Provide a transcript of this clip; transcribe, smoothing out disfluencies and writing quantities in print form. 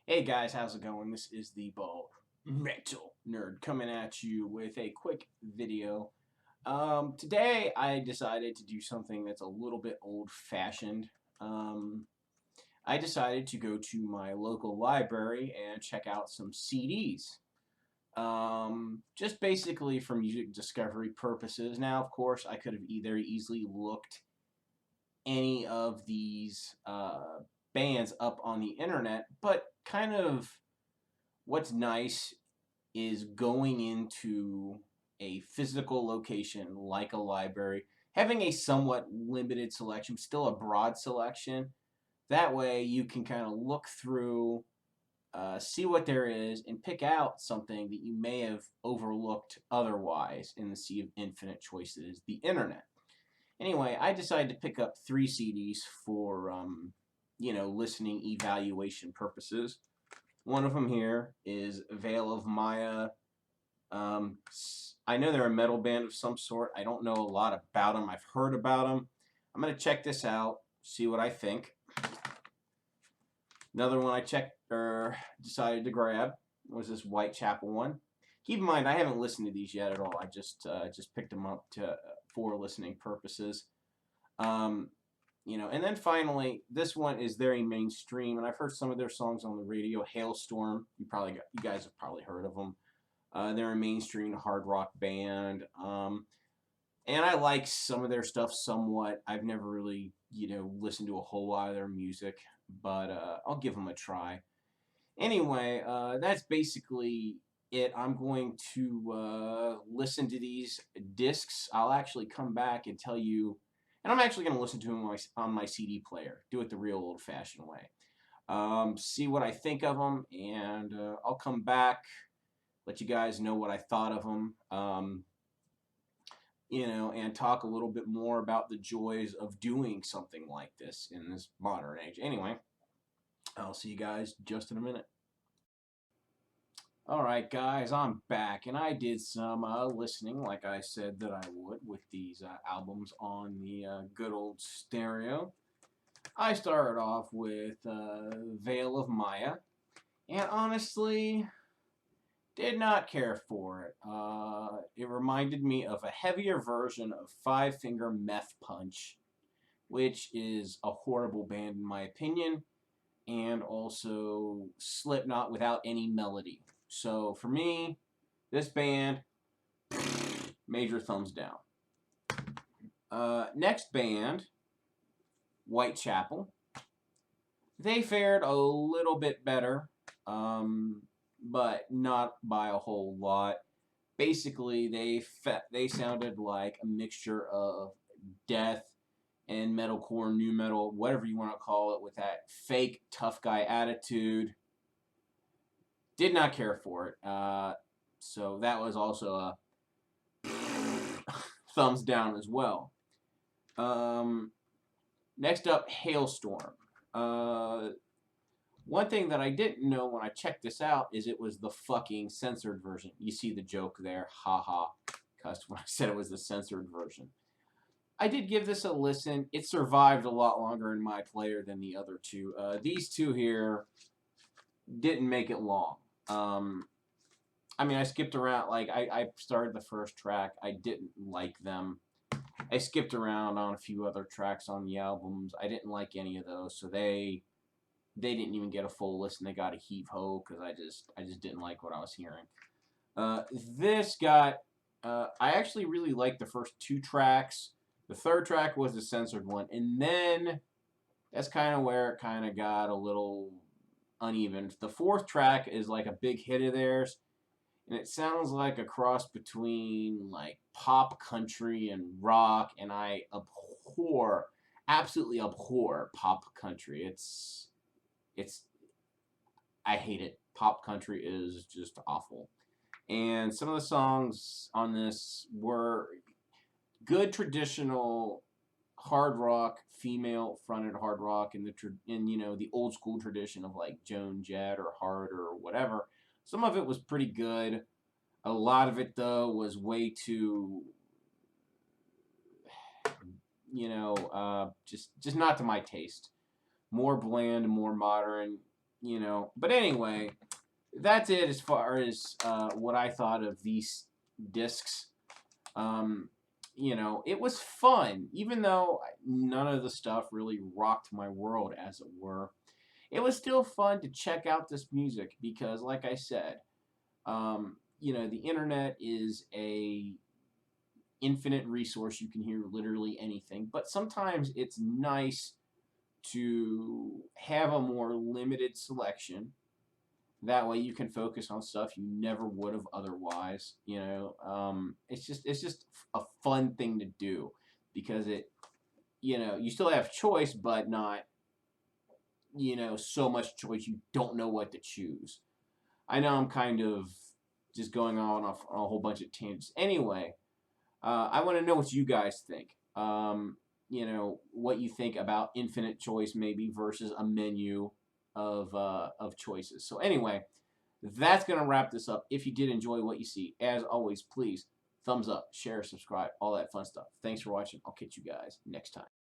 Hey guys, how's it going? This is the Ball Metal Nerd coming at you with a quick video. Today I decided to do something that's a little bit old-fashioned. I decided to go to my local library and check out some CDs. Just basically for music discovery purposes. Now, of course, I could have either easily looked any of these bands up on the internet, but kind of what's nice is going into a physical location like a library, having a somewhat limited selection, still a broad selection. That way you can kind of look through, see what there is, and pick out something that you may have overlooked otherwise in the sea of infinite choices, the internet. Anyway, I decided to pick up 3 CDs for, listening evaluation purposes. One of them here is Veil of Maya. I know they're a metal band of some sort. I don't know a lot about them. I've heard about them. I'm going to check this out, see what I think. Another one I checked or decided to grab was this Whitechapel one. Keep in mind, I haven't listened to these yet at all. I just picked them up for listening purposes. And then finally, this one is very mainstream, and I've heard some of their songs on the radio. Halestorm, you guys have probably heard of them. They're a mainstream hard rock band, and I like some of their stuff somewhat. I've never really, listened to a whole lot of their music, but I'll give them a try. Anyway, that's basically it. I'm going to listen to these discs. I'll actually come back and tell you, and I'm actually going to listen to them on my CD player. Do it the real old-fashioned way. See what I think of them, and I'll come back, let you guys know what I thought of them, and talk a little bit more about the joys of doing something like this in this modern age. Anyway, I'll see you guys just in a minute. Alright guys, I'm back, and I did some listening like I said that I would with these albums on the good old stereo. I started off with Veil of Maya, and honestly did not care for it. It reminded me of a heavier version of Five Finger Meth Punch, which is a horrible band in my opinion, and also Slipknot without any melody. So for me, this band, major thumbs down. Next band, Whitechapel. They fared a little bit better, but not by a whole lot. Basically, they sounded like a mixture of death and metalcore, new metal, whatever you want to call it, with that fake tough guy attitude. Did not care for it. So that was also a thumbs down as well. Next up, Halestorm. One thing that I didn't know when I checked this out is it was the fucking censored version. You see the joke there. Haha. Cussed when I said it was the censored version. I did give this a listen. It survived a lot longer in my player than the other two. These two here didn't make it long. I skipped around. Like, I started the first track. I didn't like them. I skipped around on a few other tracks on the albums. I didn't like any of those, so they didn't even get a full listen. They got a heave ho because I just didn't like what I was hearing. This got I actually really liked the first 2 tracks. The third track was the censored one, and then that's kind of where it kind of got a little uneven. The fourth track is like a big hit of theirs, and it sounds like a cross between like pop country and rock, and I absolutely abhor pop country. I hate it. Pop country is just awful. And some of the songs on this were good traditional hard rock, female fronted hard rock in the old school tradition of like Joan Jett or Heart or whatever. Some of it was pretty good. A lot of it though was way too just not to my taste. More bland, more modern. But anyway, that's it as far as what I thought of these discs. Um, it was fun, even though none of the stuff really rocked my world, as it were. It was still fun to check out this music because, like I said, the internet is a infinite resource. You can hear literally anything, but sometimes it's nice to have a more limited selection. That way you can focus on stuff you never would have otherwise. It's just a fun thing to do because you still have choice, but not so much choice you don't know what to choose. I know I'm kind of just going on off on a whole bunch of tangents. Anyway, I want to know what you guys think. What you think about infinite choice maybe versus a menu of choices. So anyway, that's gonna wrap this up. If you did enjoy what you see, as always, please thumbs up, share, subscribe, all that fun stuff. Thanks for watching. I'll catch you guys next time.